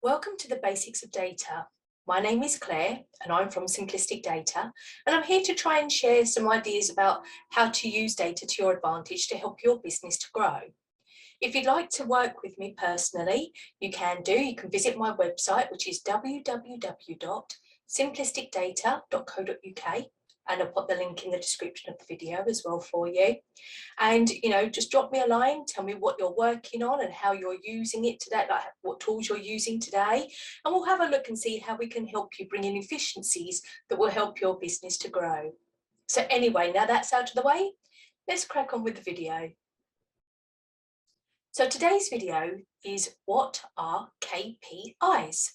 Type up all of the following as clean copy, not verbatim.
Welcome to the Basics of Data. My name is Claire and I'm from Simplistic Data, and I'm here to try and share some ideas about how to use data to your advantage to help your business to grow. If you'd like to work with me personally, you can do. You can visit my website, which is www.simplisticdata.co.uk, and I'll put the link in the description of the video as well for you. And just drop me a line, tell me what you're working on and how you're using it today, like what tools you're using today, and we'll have a look and see how we can help you bring in efficiencies that will help your business to grow. So anyway, now that's out of the way, let's crack on with the video. So today's video is, what are KPIs?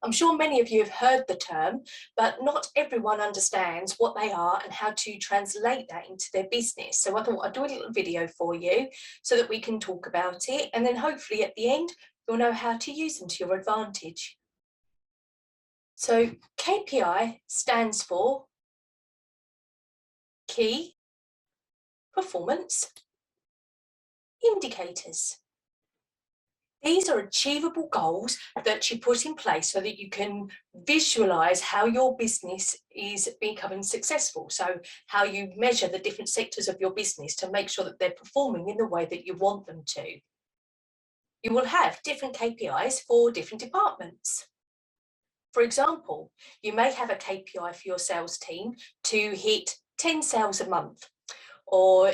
I'm sure many of you have heard the term, but not everyone understands what they are and how to translate that into their business. So I thought I'd do a little video for you so that we can talk about it, and then hopefully at the end you'll know how to use them to your advantage. So KPI stands for Key Performance Indicators. These are achievable goals that you put in place so that you can visualize how your business is becoming successful. So how you measure the different sectors of your business to make sure that they're performing in the way that you want them to. You will have different KPIs for different departments. For example, you may have a KPI for your sales team to hit 10 sales a month.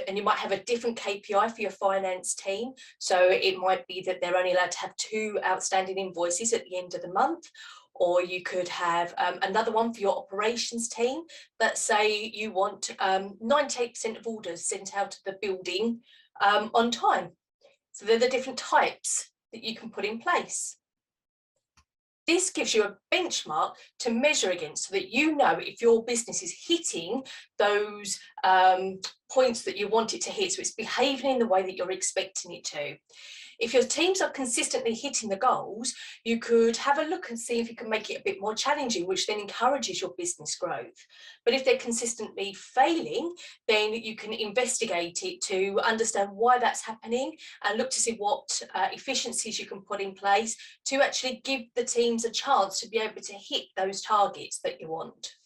And you might have a different KPI for your finance team. So it might be that they're only allowed to have 2 outstanding invoices at the end of the month. Or you could have another one for your operations team. Let's say you want 98% of orders sent out to the building on time. So they're the different types that you can put in place. This gives you a benchmark to measure against so that you know if your business is hitting those points that you want it to hit, so it's behaving in the way that you're expecting it to. If your teams are consistently hitting the goals, you could have a look and see if you can make it a bit more challenging, which then encourages your business growth. But if they're consistently failing, then you can investigate it to understand why that's happening and look to see what efficiencies you can put in place to actually give the teams a chance to be able to hit those targets that you want.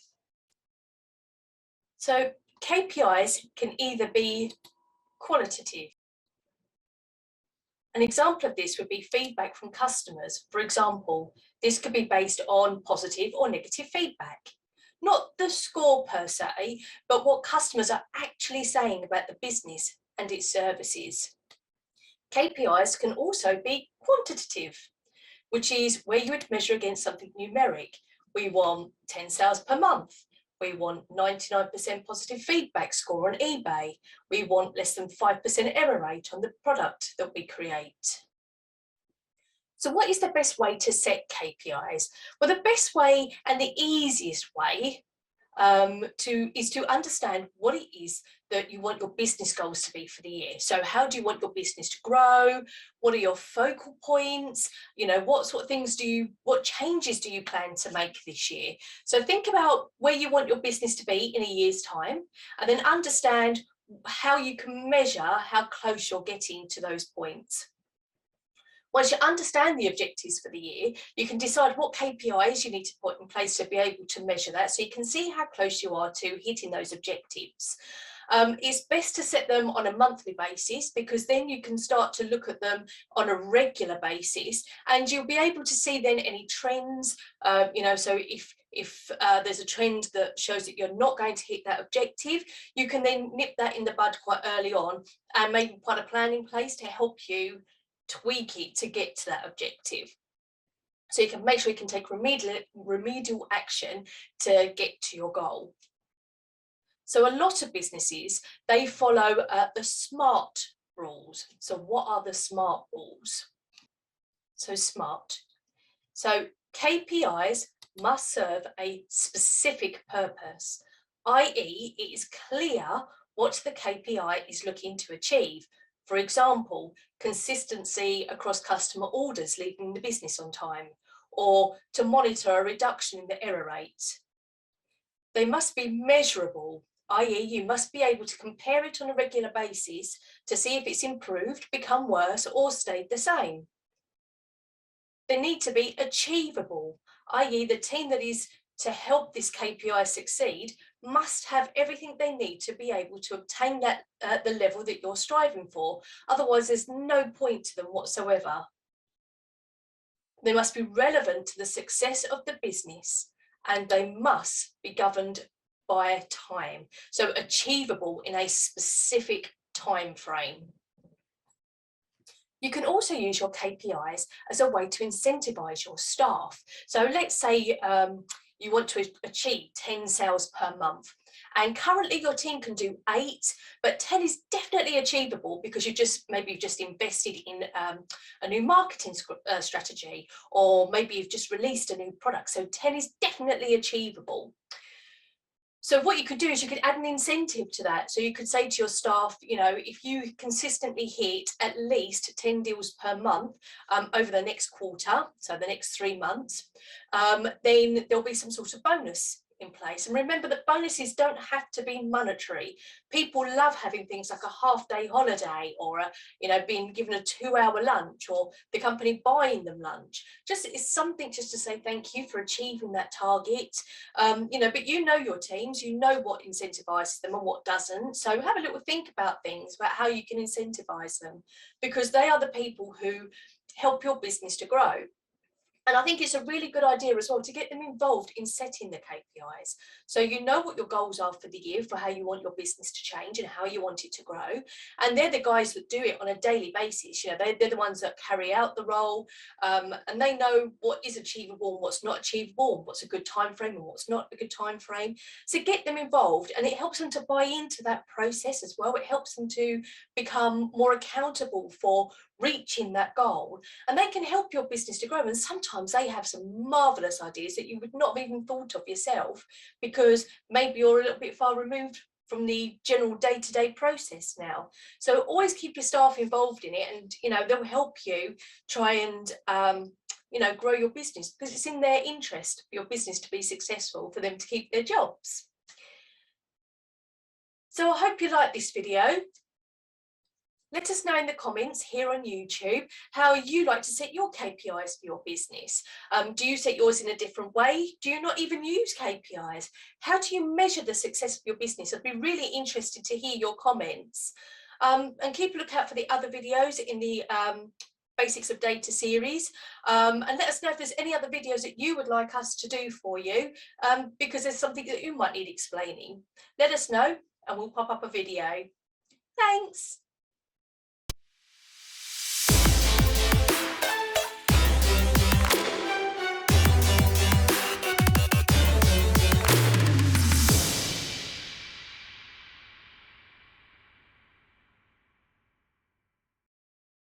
So KPIs can either be qualitative. An example of this would be feedback from customers. For example, this could be based on positive or negative feedback. Not the score per se, but what customers are actually saying about the business and its services. KPIs can also be quantitative, which is where you would measure against something numeric. We want 10 sales per month. We want 99% positive feedback score on eBay. We want less than 5% error rate on the product that we create. So what is the best way to set KPIs? Well, the best way and the easiest way is to understand what it is that you want your business goals to be for the year. So how do you want your business to grow? What are your focal points? What sort of things what changes do you plan to make this year? So think about where you want your business to be in a year's time, and then understand how you can measure how close you're getting to those points. Once you understand the objectives for the year, you can decide what KPIs you need to put in place to be able to measure that, so you can see how close you are to hitting those objectives. It's best to set them on a monthly basis, because then you can start to look at them on a regular basis, and you'll be able to see then any trends. So if there's a trend that shows that you're not going to hit that objective, you can then nip that in the bud quite early on and maybe put a plan in place to help you tweak it to get to that objective. So you can make sure you can take remedial action to get to your goal. So a lot of businesses, they follow the SMART rules. So what are the SMART rules? So SMART. So KPIs must serve a specific purpose, i.e. it is clear what the KPI is looking to achieve. For example, consistency across customer orders leaving the business on time, or to monitor a reduction in the error rate. They must be measurable, i.e. you must be able to compare it on a regular basis to see if it's improved, become worse, or stayed the same. They need to be achievable, i.e. the team that is to help this KPI succeed must have everything they need to be able to obtain that at the level that you're striving for. Otherwise, there's no point to them whatsoever. They must be relevant to the success of the business, and they must be governed by time. So achievable in a specific time frame. You can also use your KPIs as a way to incentivize your staff. So let's say you want to achieve 10 sales per month. And currently your team can do 8, but 10 is definitely achievable because maybe you've just invested in a new marketing strategy, or maybe you've just released a new product. So 10 is definitely achievable. So what you could do is you could add an incentive to that. So you could say to your staff, you know, if you consistently hit at least 10 deals per month over the next quarter, so the next 3 months, then there'll be some sort of bonus in place. And remember that bonuses don't have to be monetary. People love having things like a half-day holiday, or being given a 2-hour lunch, or the company buying them lunch. Just it's something just to say thank you for achieving that target. But you know your teams, you know what incentivizes them and what doesn't. So have a little think about things, about how you can incentivize them, because they are the people who help your business to grow. And I think it's a really good idea as well to get them involved in setting the KPIs. So you know what your goals are for the year, for how you want your business to change and how you want it to grow. And they're the guys that do it on a daily basis. They're the ones that carry out the role, and they know what is achievable and what's not achievable, and what's a good time frame and what's not a good time frame. So get them involved, and it helps them to buy into that process as well. It helps them to become more accountable for reaching that goal, and they can help your business to grow. And sometimes they have some marvelous ideas that you would not have even thought of yourself, because maybe you're a little bit far removed from the general day-to-day process now. So always keep your staff involved in it, and they'll help you try and grow your business, because it's in their interest for your business to be successful, for them to keep their jobs. So I hope you like this video. Let us know in the comments here on YouTube how you like to set your KPIs for your business. Do you set yours in a different way? Do you not even use KPIs? How do you measure the success of your business? I'd be really interested to hear your comments. And keep a lookout for the other videos in the Basics of Data series. And let us know if there's any other videos that you would like us to do for you, because there's something that you might need explaining. Let us know and we'll pop up a video. Thanks.